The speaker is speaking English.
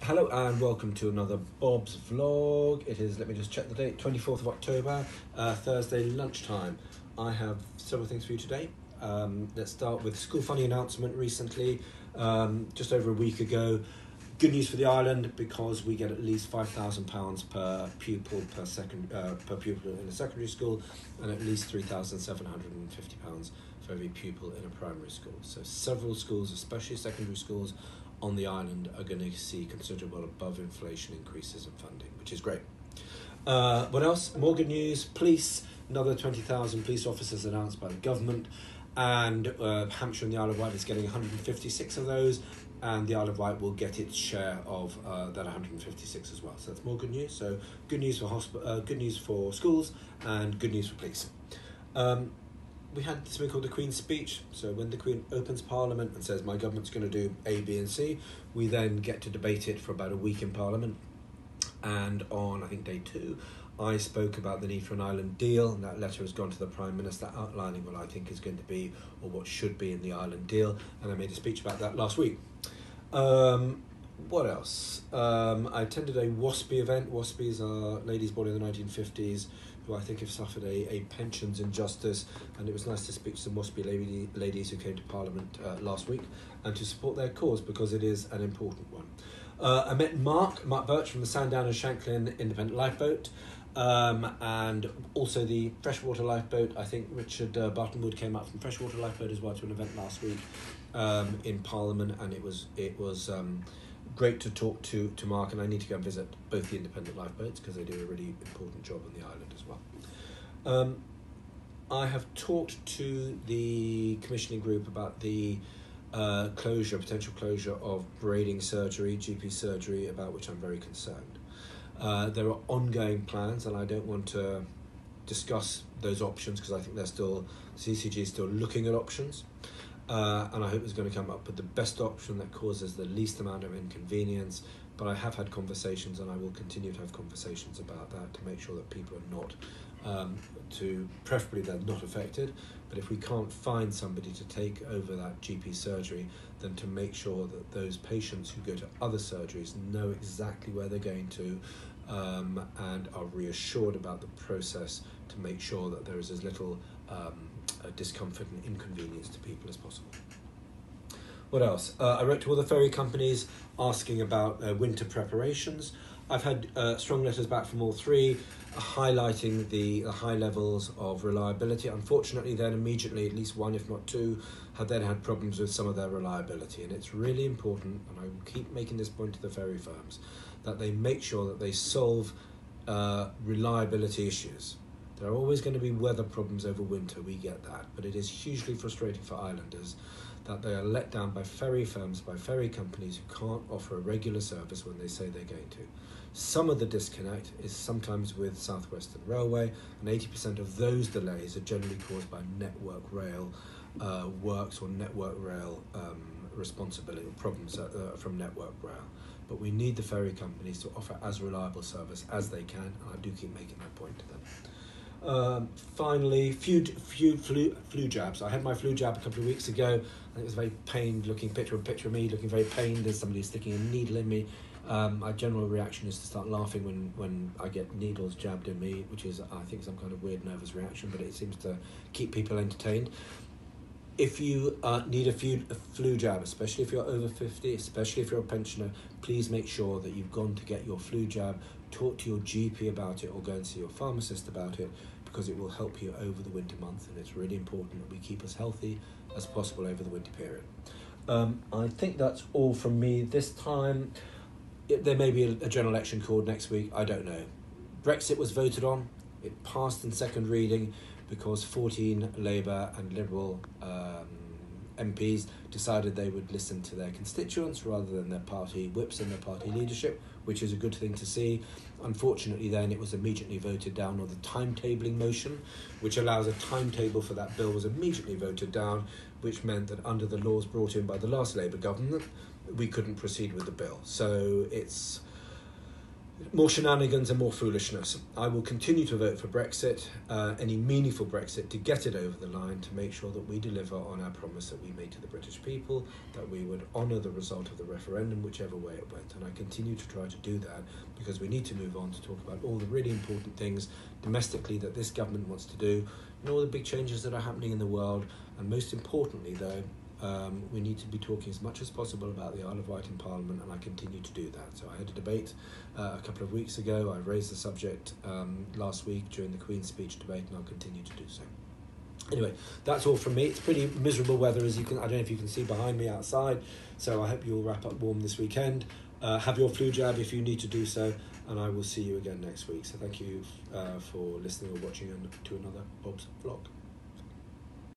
Hello and welcome to another Bob's Vlog. It is, let me just check the date, 24th of October, Thursday lunchtime. I have several things for you today. Let's start with School Funding announcement recently, just over a week ago. Good news for the island because we get at least £5,000 per pupil per pupil in a secondary school, and at least £3,750 for every pupil in a primary school. So several schools, especially secondary schools on the island, are going to see considerable above inflation increases in funding, which is great. What else? More good news. Police, another 20,000 police officers announced by the government, and Hampshire and the Isle of Wight is getting 156 of those, and the Isle of Wight will get its share of that 156 as well. So that's more good news. So good news for good news for schools, and good news for police. We had something called the Queen's Speech. So when the Queen opens Parliament and says, my government's going to do A, B and C, we then get to debate it for about a week in Parliament. And on, I think, day 2, I spoke about the need for an island deal, and that letter has gone to the Prime Minister outlining what I think is going to be, or what should be, in the island deal, and I made a speech about that last week. What else? I attended a WASPI event. WASPI is a ladies' body in the 1950s, who I think have suffered a pensions injustice, and it was nice to speak to some WASPI ladies who came to Parliament last week, and to support their cause, because it is an important one. I met Mark Birch from the Sandown and Shanklin Independent Lifeboat, and also the Freshwater Lifeboat. I think Richard Bartonwood came up from Freshwater Lifeboat as well to an event last week in Parliament, and it was great to talk to Mark, and I need to go and visit both the independent lifeboats because they do a really important job on the island as well. I have talked to the commissioning group about the potential closure of braiding surgery, GP surgery, about which I'm very concerned. There are ongoing plans, and I don't want to discuss those options because I think CCG is still looking at options. And I hope it's going to come up with the best option that causes the least amount of inconvenience. But I have had conversations, and I will continue to have conversations about that to make sure that people are not, preferably they're not affected. But if we can't find somebody to take over that GP surgery, then to make sure that those patients who go to other surgeries know exactly where they're going to, and are reassured about the process, to make sure that there is as little discomfort and inconvenience to people as possible. What else? I wrote to all the ferry companies asking about winter preparations. I've had strong letters back from all three, highlighting the high levels of reliability. Unfortunately, then immediately, at least one, if not two, have then had problems with some of their reliability. And it's really important, and I will keep making this point to the ferry firms, that they make sure that they solve reliability issues. There are always going to be weather problems over winter, we get that, but it is hugely frustrating for islanders that they are let down by ferry firms, by ferry companies who can't offer a regular service when they say they're going to. Some of the disconnect is sometimes with South Western Railway, and 80% of those delays are generally caused by Network Rail works or Network Rail responsibility problems from Network Rail. But we need the ferry companies to offer as reliable service as they can, and I do keep making that point to them. Finally, flu jabs. I had my flu jab a couple of weeks ago, and it was a very pained looking picture of me looking very pained as somebody sticking a needle in me. My general reaction is to start laughing when I get needles jabbed in me, which is, I think, some kind of weird nervous reaction, but it seems to keep people entertained. If you need a flu jab, especially if you're over 50, especially if you're a pensioner, please make sure that you've gone to get your flu jab, talk to your GP about it, or go and see your pharmacist about it, because it will help you over the winter months, and it's really important that we keep as healthy as possible over the winter period. I think that's all from me this time. There may be a general election called next week, I don't know. Brexit was voted on, it passed in second reading, because 14 Labour and Liberal MPs decided they would listen to their constituents rather than their party whips and their party leadership, which is a good thing to see. Unfortunately, then it was immediately voted down, or the timetabling motion, which allows a timetable for that bill, was immediately voted down, which meant that under the laws brought in by the last Labour government, we couldn't proceed with the bill. So it's more shenanigans and more foolishness. I will continue to vote for Brexit, any meaningful Brexit, to get it over the line, to make sure that we deliver on our promise that we made to the British people, that we would honour the result of the referendum, whichever way it went. And I continue to try to do that because we need to move on to talk about all the really important things domestically that this government wants to do, and all the big changes that are happening in the world. And most importantly, though, we need to be talking as much as possible about the Isle of Wight in Parliament, and I continue to do that. So I had a debate a couple of weeks ago. I raised the subject last week during the Queen's speech debate, and I'll continue to do so. Anyway, that's all from me. It's pretty miserable weather, as you can. I don't know if you can see behind me outside. So I hope you'll wrap up warm this weekend. Have your flu jab if you need to do so, and I will see you again next week. So thank you for listening or watching to another Bob's vlog.